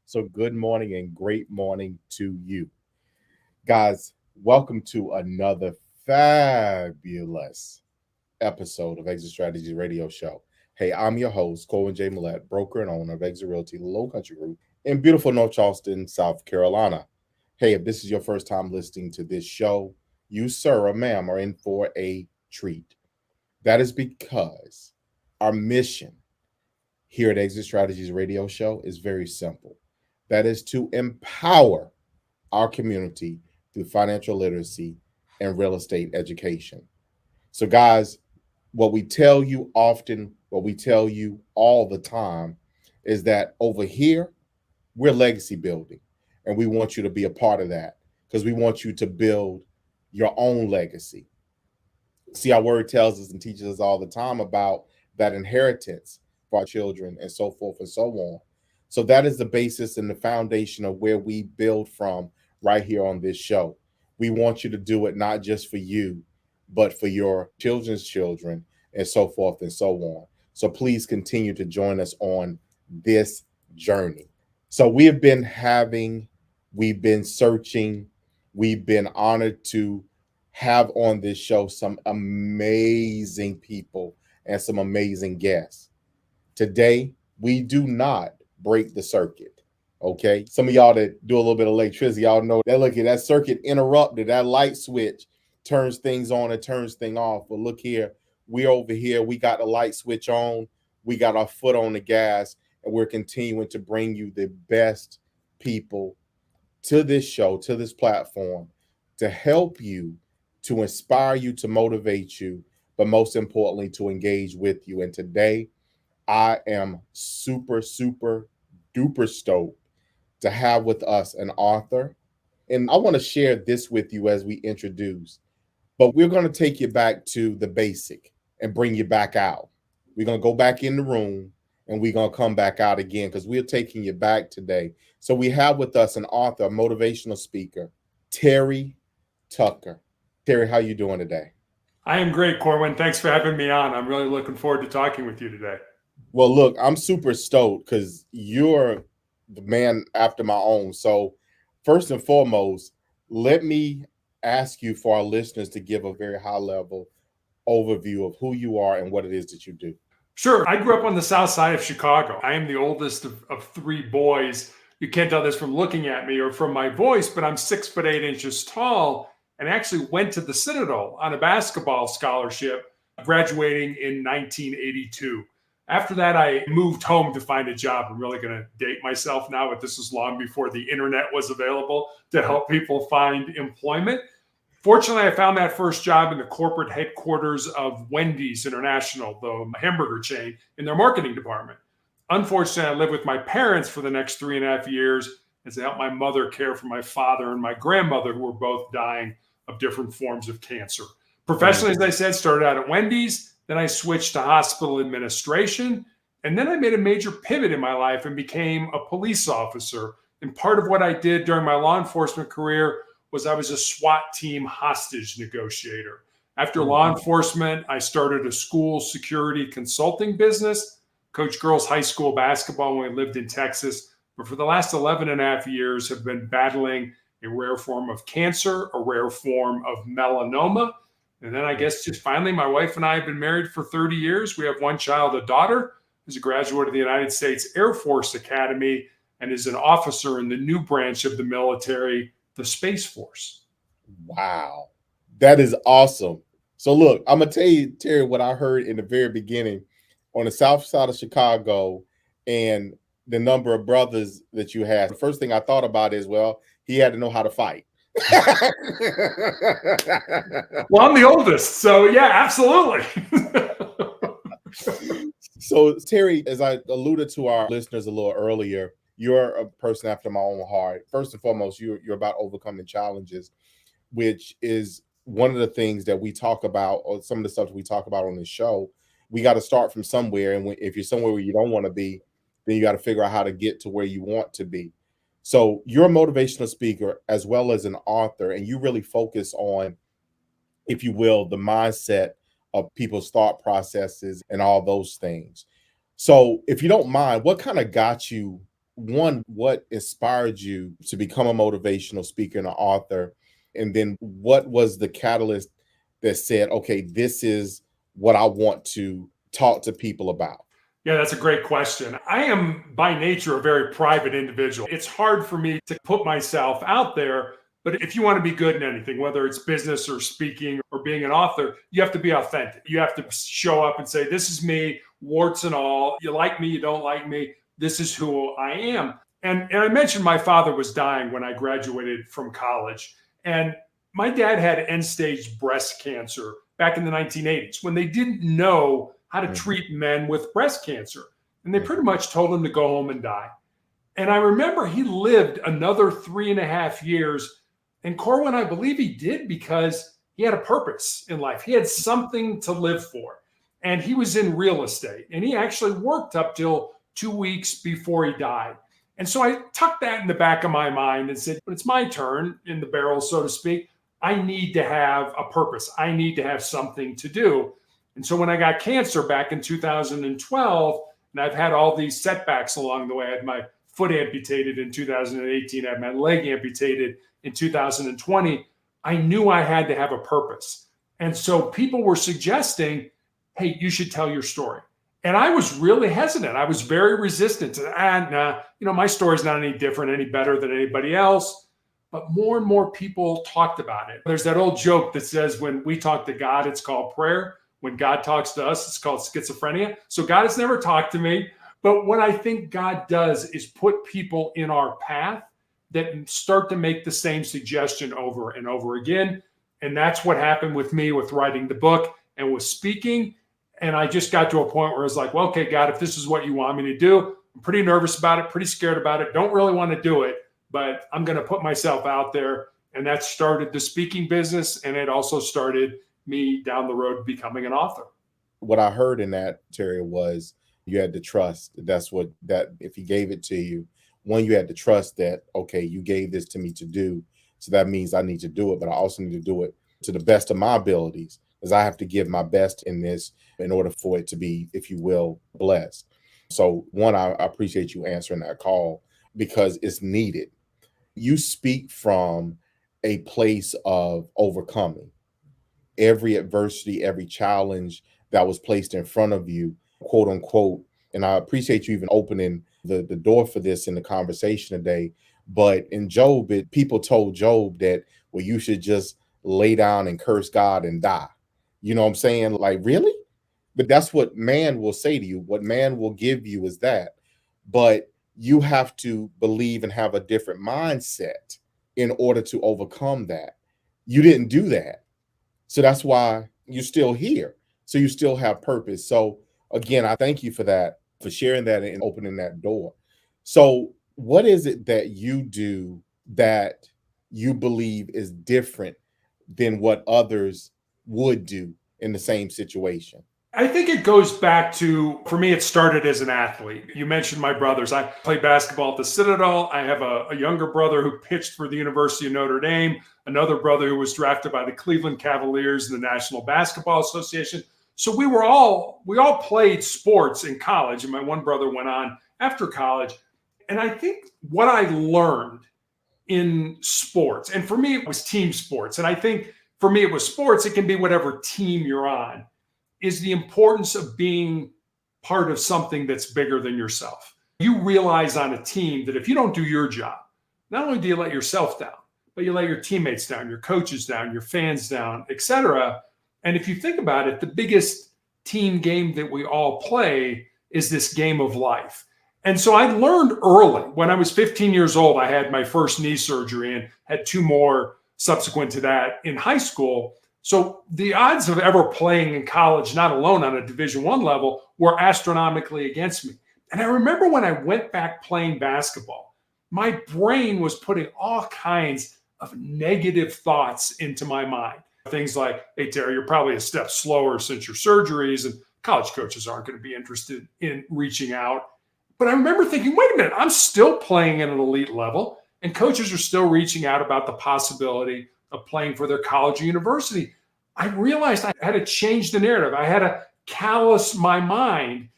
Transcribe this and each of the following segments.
So, good morning and great morning to you. Guys, welcome to another fabulous episode of Exit Strategies Radio Show. Hey, I'm your host, Colin J. Millette, broker and owner of Exit Realty Low Country Group in beautiful North Charleston, South Carolina. Hey, if this is your first time listening to this show, you, sir or ma'am, are in for a treat. That is because our mission here at Exit Strategies Radio Show is very simple. That is to empower our community through financial literacy and real estate education. So, guys, what we tell you often, what we tell you all the time is that over here, we're legacy building. And we want you to be a part of that because we want you to build your own legacy. See, our word tells us and teaches us all the time about that inheritance for our children and so forth and so on. So that is the basis and the foundation of where we build from right here on this show. We want you to do it not just for you, but for your children's children and so forth and so on. So please continue to join us on this journey. So we've been searching, we've been honored to have on this show some amazing people and some amazing guests. Today, we do not break the circuit. Okay. Some of y'all that do a little bit of electricity, y'all know that look at that circuit interrupted, that light switch turns things on and turns things off. But look here, we're over here, we got the light switch on, we got our foot on the gas, and we're continuing to bring you the best people to this show, to this platform, to help you, to inspire you, to motivate you, but most importantly, to engage with you. And today, I am super, super duper stoked to have with us an author. And I want to share this with you as we introduce, but we're going to take you back to the basic and bring you back out. We're going to go back in the room and we're going to come back out again because we're taking you back today. So we have with us an author, a motivational speaker, Terry Tucker. Terry, how you doing today? I am great, Corwin. Thanks for having me on. I'm really looking forward to talking with you today. Well, look, I'm super stoked because you're the man after my own. So, first and foremost, let me ask you for our listeners to give a very high level overview of who you are and what it is that you do. Sure. I grew up on the south side of Chicago. I am the oldest of three boys. You can't tell this from looking at me or from my voice, but I'm 6'8" tall and actually went to the Citadel on a basketball scholarship, graduating in 1982. After that, I moved home to find a job. I'm really going to date myself now, but this was long before the internet was available to help people find employment. Fortunately, I found that first job in the corporate headquarters of Wendy's International, the hamburger chain, in their marketing department. Unfortunately, I lived with my parents for the next 3.5 years as I helped my mother care for my father and my grandmother, who were both dying of different forms of cancer. Professionally, as I said, started out at Wendy's, then I switched to hospital administration, and then I made a major pivot in my life and became a police officer. And part of what I did during my law enforcement career was I was a SWAT team hostage negotiator. After law enforcement, I started a school security consulting business, coached girls high school basketball when we lived in Texas, but for the last 11 and a half years have been battling a rare form of cancer, a rare form of melanoma. And then I guess just finally, my wife and I have been married for 30 years. We have one child, a daughter, who's a graduate of the United States Air Force Academy and is an officer in the new branch of the military, the Space Force. Wow. That is awesome. So look, I'm going to tell you, Terry, what I heard in the very beginning on the south side of Chicago and the number of brothers that you had. The first thing I thought about is, well, he had to know how to fight. Well, I'm the oldest, so yeah, absolutely. So, Terry, as I alluded to our listeners a little earlier, you're a person after my own heart. First and foremost, you're about overcoming challenges, which is one of the things that we talk about, or some of the stuff we talk about on this show. We got to start from somewhere, and if you're somewhere where you don't want to be, then you got to figure out how to get to where you want to be. So you're a motivational speaker as well as an author, and you really focus on, if you will, the mindset of people's thought processes and all those things. So if you don't mind, what kind of got you one, what inspired you to become a motivational speaker and an author? And then what was the catalyst that said, okay, this is what I want to talk to people about? Yeah, that's a great question. I am by nature a very private individual. It's hard for me to put myself out there. But if you want to be good in anything, whether it's business or speaking or being an author, you have to be authentic. You have to show up and say, this is me, warts and all. You like me, you don't like me. This is who I am. And I mentioned my father was dying when I graduated from college. And my dad had end stage breast cancer back in the 1980s when they didn't know how to Mhm, treat men with breast cancer. And they pretty mhm, much told him to go home and die. And I remember he lived another 3.5 years. And Corwin, I believe he did because he had a purpose in life. He had something to live for. And he was in real estate. And he actually worked up till 2 weeks before he died. And so I tucked that in the back of my mind and said, when it's my turn in the barrel, so to speak, I need to have a purpose. I need to have something to do. And so when I got cancer back in 2012, and I've had all these setbacks along the way, I had my foot amputated in 2018, I had my leg amputated in 2020. I knew I had to have a purpose. And so people were suggesting, hey, you should tell your story. And I was really hesitant. I was very resistant to nah, my story's not any different, any better than anybody else. But more and more people talked about it. There's that old joke that says when we talk to God, it's called prayer. When God talks to us, it's called schizophrenia. So God has never talked to me. But what I think God does is put people in our path that start to make the same suggestion over and over again. And that's what happened with me with writing the book and with speaking. And I just got to a point where I was like, well, okay, God, if this is what you want me to do, I'm pretty nervous about it, pretty scared about it, don't really want to do it, but I'm going to put myself out there. And that started the speaking business. And it also started me down the road becoming an author. what I heard in that, Terry, was you had to trust. That's what that if he gave it to you, one, you had to trust that, okay, you gave this to me to do. So that means I need to do it, but I also need to do it to the best of my abilities, because I have to give my best in this in order for it to be, if you will, blessed. So one, I appreciate you answering that call because it's needed. You speak from a place of overcoming every adversity, every challenge that was placed in front of you, quote unquote. And I appreciate you even opening the door for this in the conversation today. But in Job, people told Job that, well, you should just lay down and curse God and die. You know what I'm saying? Like, really? But that's what man will say to you. What man will give you is that. But you have to believe and have a different mindset in order to overcome that. You didn't do that, so that's why you're still here. So you still have purpose. So again, I thank you for that, for sharing that and opening that door. So what is it that you do that you believe is different than what others would do in the same situation? I think it goes back to, for me, it started as an athlete. You mentioned my brothers. I played basketball at the Citadel. I have a younger brother who pitched for the University of Notre Dame, another brother who was drafted by the Cleveland Cavaliers in the National Basketball Association. So we all played sports in college, and my one brother went on after college. And I think what I learned in sports, and for me, it was team sports. And I think for me, it was sports. It can be whatever team you're on, is the importance of being part of something that's bigger than yourself. You realize on a team that if you don't do your job, not only do you let yourself down, but you let your teammates down, your coaches down, your fans down, etc. And if you think about it, the biggest team game that we all play is this game of life. And so I learned early. When I was 15 years old, I had my first knee surgery and had two more subsequent to that in high school. So the odds of ever playing in college, not alone on a Division I level, were astronomically against me. And I remember when I went back playing basketball, my brain was putting all kinds of negative thoughts into my mind. Things like, hey, Terry, you're probably a step slower since your surgeries, and college coaches aren't going to be interested in reaching out. But I remember thinking, wait a minute, I'm still playing at an elite level, and coaches are still reaching out about the possibility of playing for their college or university. I realized I had to change the narrative. I had to callous my mind.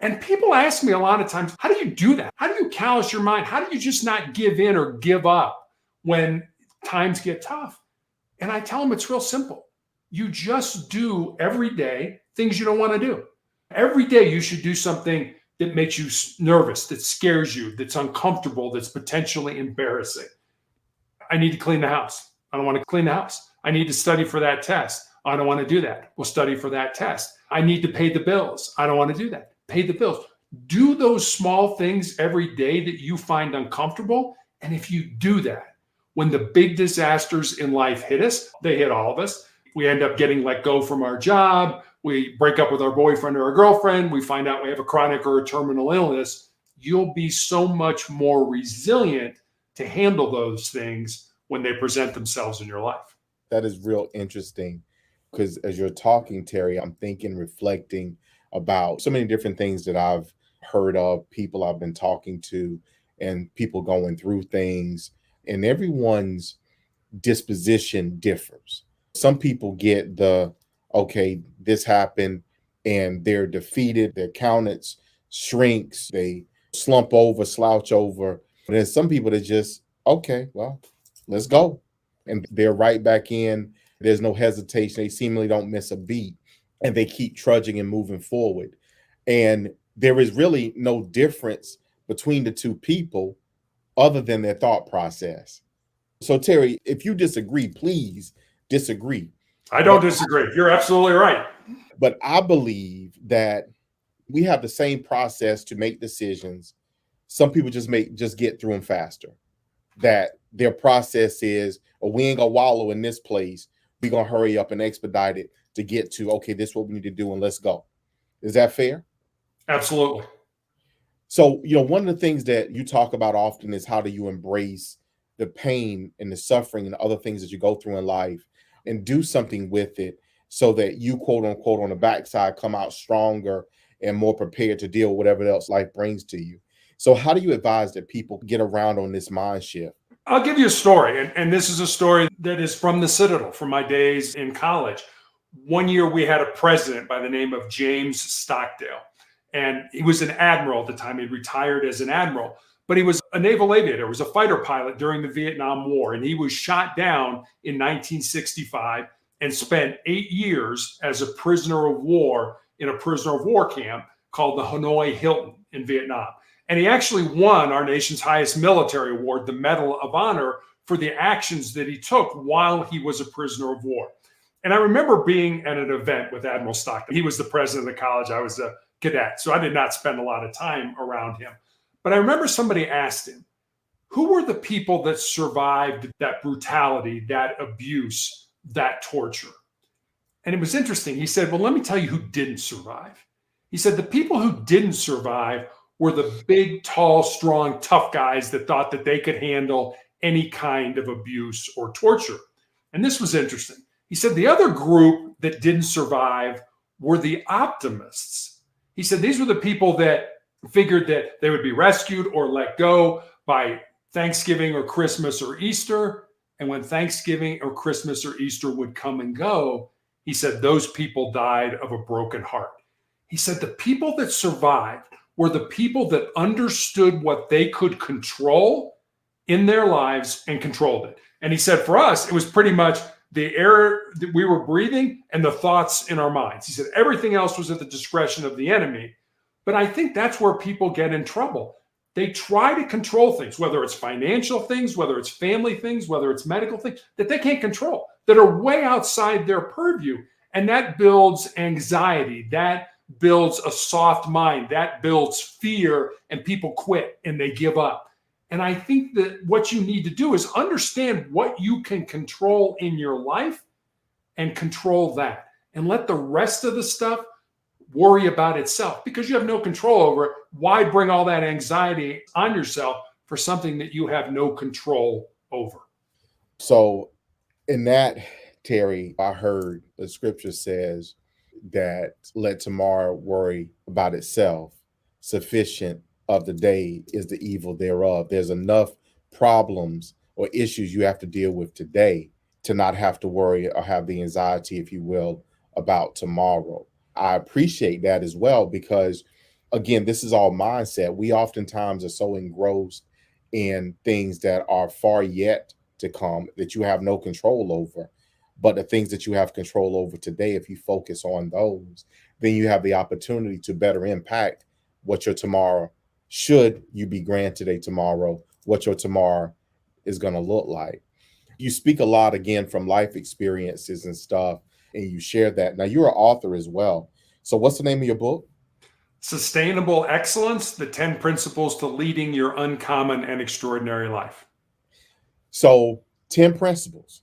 And people ask me a lot of times, how do you do that? How do you callous your mind? How do you just not give in or give up when times get tough? And I tell them it's real simple. You just do every day things you don't want to do. Every day you should do something that makes you nervous, that scares you, that's uncomfortable, that's potentially embarrassing. I need to clean the house. I don't want to clean the house. I need to study for that test. I don't want to do that. We'll study for that test. I need to pay the bills. I don't want to do that. Pay the bills. Do those small things every day that you find uncomfortable. And if you do that, when the big disasters in life hit us, they hit all of us. We end up getting let go from our job. We break up with our boyfriend or our girlfriend. We find out we have a chronic or a terminal illness. You'll be so much more resilient to handle those things when they present themselves in your life. That is real interesting because as you're talking, Terry, I'm thinking, reflecting about so many different things that I've heard of, people I've been talking to, and people going through things, and everyone's disposition differs. Some people get the, okay, this happened, and they're defeated, their countenance shrinks, they slump over, slouch over. And then some people that just, okay, well, let's go. And they're right back in. There's no hesitation. They seemingly don't miss a beat and they keep trudging and moving forward. And there is really no difference between the two people other than their thought process. So, Terry, if you disagree, please disagree. I don't disagree. You're absolutely right. But I believe that we have the same process to make decisions. Some people just get through them faster. That their process is, oh, we ain't gonna wallow in this place. We're gonna hurry up and expedite it to get to, okay, this is what we need to do and let's go. Is that fair? Absolutely. So, one of the things that you talk about often is how do you embrace the pain and the suffering and the other things that you go through in life and do something with it so that you, quote unquote, on the backside come out stronger and more prepared to deal with whatever else life brings to you. So how do you advise that people get around on this mind shift? I'll give you a story. And this is a story that is from the Citadel, from my days in college. One year we had a president by the name of James Stockdale. And he was an admiral at the time. He retired as an admiral, but he was a naval aviator. He was a fighter pilot during the Vietnam War. And he was shot down in 1965 and spent 8 years as a prisoner of war in a prisoner of war camp called the Hanoi Hilton in Vietnam. And he actually won our nation's highest military award, the Medal of Honor, for the actions that he took while he was a prisoner of war. And I remember being at an event with Admiral Stockton. He was the president of the college. I was a cadet, so I did not spend a lot of time around him. But I remember somebody asked him, who were the people that survived that brutality, that abuse, that torture? And it was interesting. He said, well, let me tell you who didn't survive. He said, the people who didn't survive were the big, tall, strong, tough guys that thought that they could handle any kind of abuse or torture. And this was interesting. He said the other group that didn't survive were the optimists. He said these were the people that figured that they would be rescued or let go by Thanksgiving or Christmas or Easter. And when Thanksgiving or Christmas or Easter would come and go, he said those people died of a broken heart. He said the people that survived were the people that understood what they could control in their lives and controlled it. And he said for us, it was pretty much the air that we were breathing and the thoughts in our minds. He said everything else was at the discretion of the enemy. But I think that's where people get in trouble. They try to control things, whether it's financial things, whether it's family things, whether it's medical things, that they can't control, that are way outside their purview. And that builds anxiety. That builds a soft mind. That builds fear, and people quit and they give up. And I think that what you need to do is understand what you can control in your life and control that. And let the rest of the stuff worry about itself because you have no control over it. Why bring all that anxiety on yourself for something that you have no control over? So in that, Terry, I heard the scripture says that let tomorrow worry about itself. Sufficient of the day is the evil thereof. There's enough problems or issues you have to deal with today to not have to worry or have the anxiety, if you will, about tomorrow. I appreciate that as well because Again, this is all mindset. We oftentimes are so engrossed in things that are far yet to come that you have no control over. But the things that you have control over today, if you focus on those, then you have the opportunity to better impact what your tomorrow, should you be granted a tomorrow, what your tomorrow is going to look like. You speak a lot again from life experiences and stuff, and you share that. Now, you're an author as well. So, what's the name of your book? Sustainable Excellence, the 10 Principles to Leading Your Uncommon and Extraordinary Life. So, 10 principles.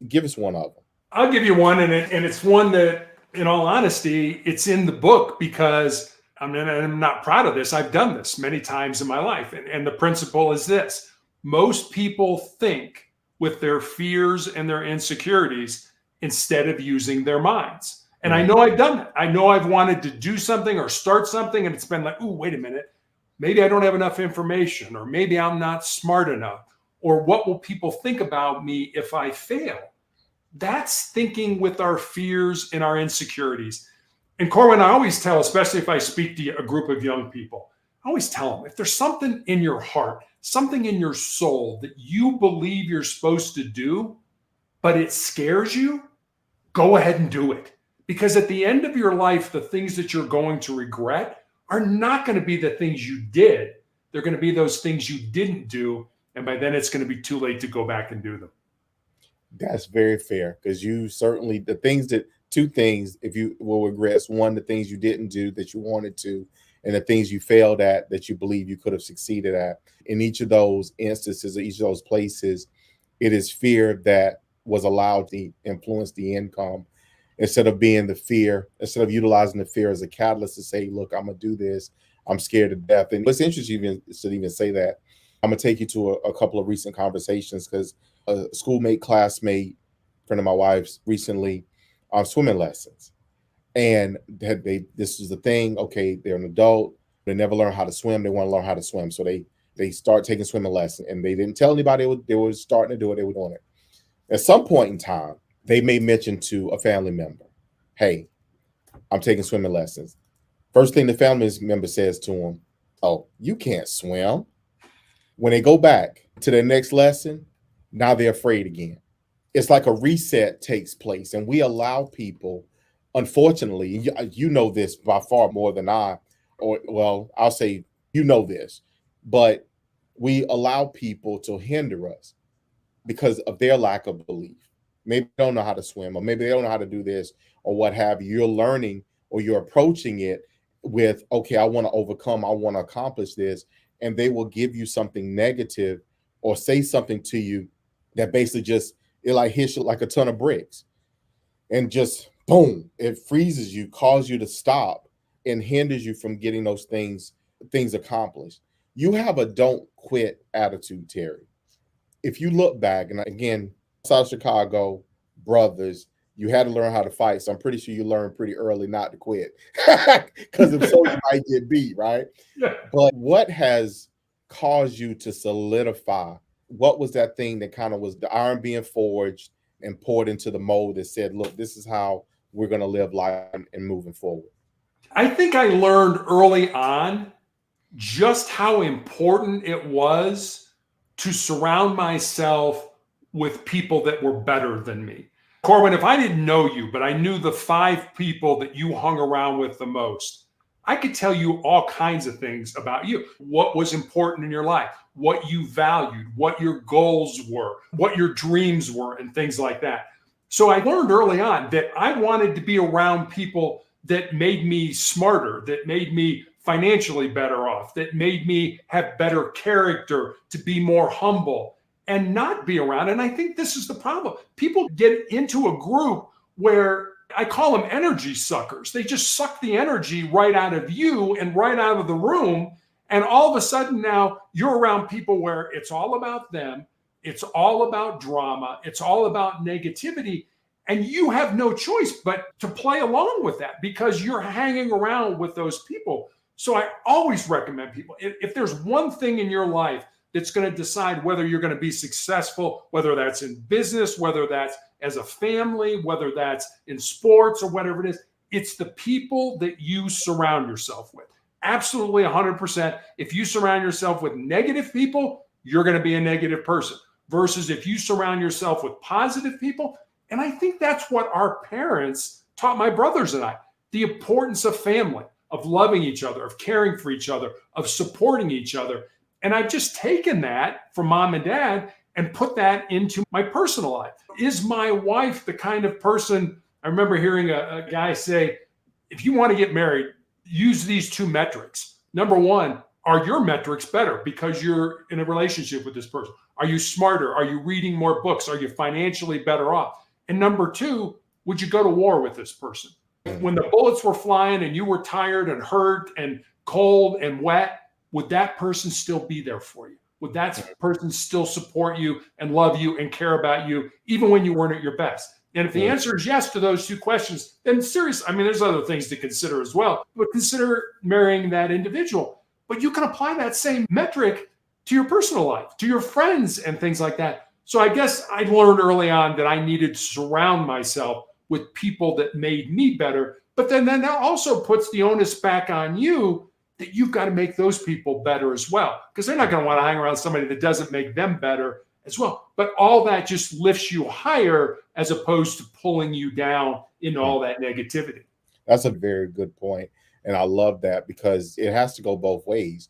Give us one of them. I'll give you one, and it's one that, in all honesty, it's in the book because I'm not proud of this. I've done this many times in my life. And the principle is this: most people think with their fears and their insecurities instead of using their minds. And I know I've done that. I know I've wanted to do something or start something, and it's been like, oh, wait a minute. Maybe I don't have enough information, or maybe I'm not smart enough, or what will people think about me if I fail? That's thinking with our fears and our insecurities. And Corwin, I always tell, especially if I speak to a group of young people, I always tell them, if there's something in your heart, something in your soul that you believe you're supposed to do, but it scares you, go ahead and do it. Because at the end of your life, the things that you're going to regret are not going to be the things you did. They're going to be those things you didn't do. And by then it's going to be too late to go back and do them. That's very fair, because you certainly, the things that, two things, if you will regret, one, the things you didn't do that you wanted to, and the things you failed at that you believe you could have succeeded at. In each of those instances, each of those places, it is fear that was allowed to influence the income instead of being the fear, instead of utilizing the fear as a catalyst to say, look, I'm going to do this. I'm scared to death. And it's interesting to even say that. I'm going to take you to a couple of recent conversations, because a schoolmate, classmate, friend of my wife's recently on swimming lessons. And this is the thing. Okay, they're an adult. They never learn how to swim. They want to learn how to swim. So they start taking swimming lessons, and they didn't tell anybody they were starting to do it. They were doing it. At some point in time, they may mention to a family member, hey, I'm taking swimming lessons. First thing the family member says to them, oh, you can't swim. When they go back to their next lesson, now they're afraid again. It's like a reset takes place, and we allow people, unfortunately, you know this by far more than I, or well, I'll say you know this, but we allow people to hinder us because of their lack of belief. Maybe they don't know how to swim, or maybe they don't know how to do this, or what have you. You're learning, or you're approaching it with, okay, I want to overcome, I want to accomplish this, and they will give you something negative or say something to you that basically just, it like hits you like a ton of bricks, and just boom, it freezes you, causes you to stop, and hinders you from getting those things accomplished. You have a don't quit attitude, Terry. If you look back, and again, South Chicago brothers, you had to learn how to fight. So I'm pretty sure you learned pretty early not to quit, because if so, you might get beat, right? Yeah. But what has caused you to solidify? What was that thing that kind of was the iron being forged and poured into the mold that said, look, this is how we're going to live life and moving forward? I think I learned early on just how important it was to surround myself with people that were better than me. Corwin, if I didn't know you, but I knew the 5 people that you hung around with the most, I could tell you all kinds of things about you. What was important in your life, what you valued, what your goals were, what your dreams were, and things like that. So I learned early on that I wanted to be around people that made me smarter, that made me financially better off, that made me have better character, to be more humble, and not be around. And I think this is the problem. People get into a group where I call them energy suckers. They just suck the energy right out of you and right out of the room. And all of a sudden now you're around people where it's all about them. It's all about drama. It's all about negativity. And you have no choice but to play along with that because you're hanging around with those people. So I always recommend people, if there's one thing in your life that's going to decide whether you're going to be successful, whether that's in business, whether that's as a family, whether that's in sports or whatever it is, it's the people that you surround yourself with. Absolutely 100%. If you surround yourself with negative people, you're going to be a negative person. Versus if you surround yourself with positive people. And I think that's what our parents taught my brothers and I, the importance of family, of loving each other, of caring for each other, of supporting each other. And I've just taken that from mom and dad and put that into my personal life. Is my wife the kind of person? I remember hearing a guy say, if you want to get married, use these two metrics. Number one, are your metrics better because you're in a relationship with this person? Are you smarter? Are you reading more books? Are you financially better off? And number two, would you go to war with this person? When the bullets were flying and you were tired and hurt and cold and wet, would that person still be there for you? Would that person still support you and love you and care about you, even when you weren't at your best? And if the answer is yes to those two questions, then seriously, I mean, there's other things to consider as well, but consider marrying that individual. But you can apply that same metric to your personal life, to your friends and things like that. So I guess I learned early on that I needed to surround myself with people that made me better. But then that also puts the onus back on you that you've got to make those people better as well, because they're not going to want to hang around somebody that doesn't make them better as well. But all that just lifts you higher as opposed to pulling you down into all that negativity. That's a very good point. And I love that because it has to go both ways.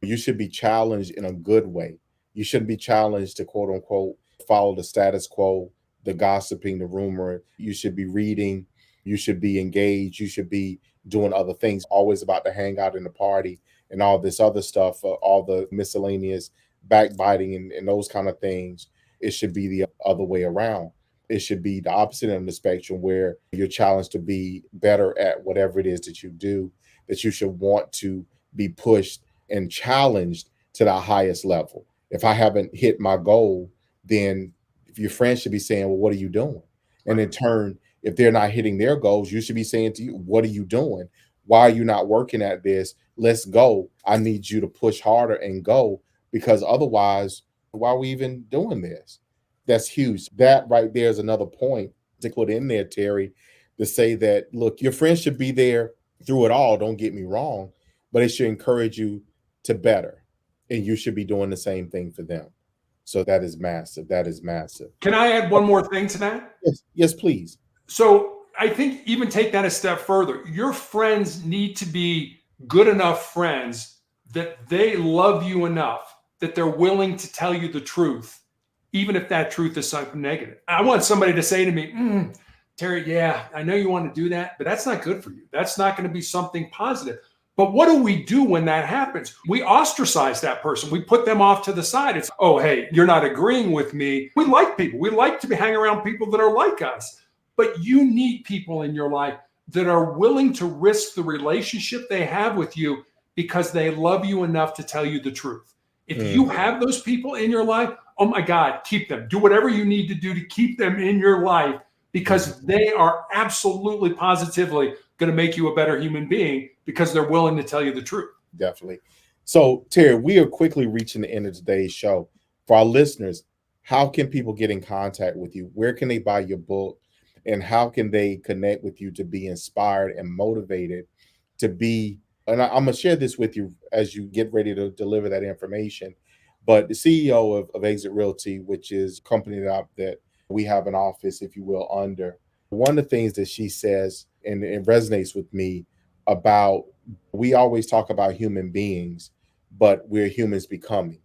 You should be challenged in a good way. You shouldn't be challenged to quote unquote follow the status quo, the gossiping, the rumor. You should be reading, you should be engaged, you should be doing other things, always about to hang out in the party and all this other stuff, all the miscellaneous backbiting and those kind of things. It should be the other way around. It should be the opposite end of the spectrum where you're challenged to be better at whatever it is that you do, that you should want to be pushed and challenged to the highest level. If I haven't hit my goal, then your friends should be saying, well, what are you doing? And in turn, if they're not hitting their goals, you should be saying to you, what are you doing? Why are you not working at this? Let's go. I need you to push harder and go, because otherwise, why are we even doing this? That's huge. That right there is another point to put in there, Terry, to say that, look, your friends should be there through it all. Don't get me wrong, but it should encourage you to better. And you should be doing the same thing for them. So that is massive. That is massive. Can I add one more thing to that? Yes, yes, please. So I think even take that a step further. Your friends need to be good enough friends that they love you enough that they're willing to tell you the truth, even if that truth is something negative. I want somebody to say to me, Terry, yeah, I know you want to do that, but that's not good for you. That's not going to be something positive. But what do we do when that happens? We ostracize that person. We put them off to the side. It's, oh, hey, you're not agreeing with me. We like people. We like to hang around people that are like us. But you need people in your life that are willing to risk the relationship they have with you because they love you enough to tell you the truth. If you have those people in your life, oh my God, keep them. Do whatever you need to do to keep them in your life, because they are absolutely positively going to make you a better human being because they're willing to tell you the truth. Definitely. So, Terry, we are quickly reaching the end of today's show. For our listeners, how can people get in contact with you? Where can they buy your book? And how can they connect with you to be inspired and motivated to be? And I'm going to share this with you as you get ready to deliver that information. But the CEO of Exit Realty, which is a company that we have an office, if you will, under, one of the things that she says, and it resonates with me, about, we always talk about human beings, but we're humans becoming.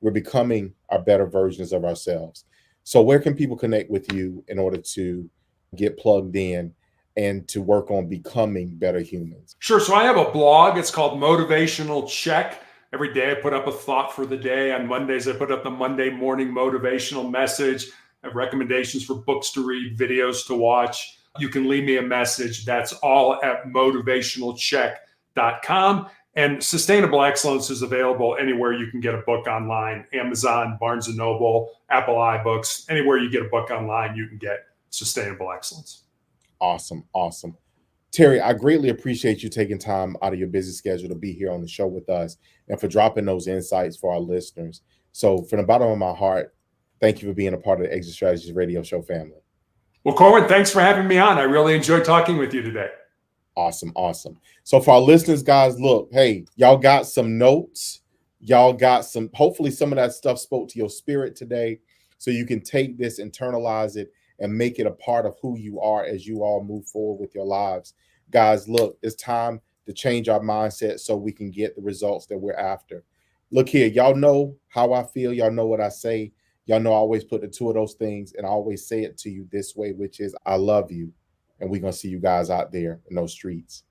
We're becoming our better versions of ourselves. So where can people connect with you in order to get plugged in and to work on becoming better humans? Sure. So I have a blog. It's called Motivational Check. Every day I put up a thought for the day. On Mondays, I put up the Monday morning motivational message. I have recommendations for books to read, videos to watch. You can leave me a message. That's all at motivationalcheck.com. And Sustainable Excellence is available anywhere you can get a book online: Amazon, Barnes & Noble, Apple iBooks. Anywhere you get a book online, you can get Sustainable Excellence. Awesome. Awesome. Terry, I greatly appreciate you taking time out of your busy schedule to be here on the show with us and for dropping those insights for our listeners. So from the bottom of my heart, thank you for being a part of the Exit Strategies radio show family. Well, Corwin, thanks for having me on. I really enjoyed talking with you today. Awesome, awesome. So for our listeners, guys, look, hey, y'all got some notes. Y'all got some, hopefully some of that stuff spoke to your spirit today. So you can take this, internalize it, and make it a part of who you are as you all move forward with your lives. Guys, look, it's time to change our mindset so we can get the results that we're after. Look here, y'all know how I feel. Y'all know what I say. Y'all know I always put the two of those things and I always say it to you this way, which is I love you. And we're going to see you guys out there in those streets.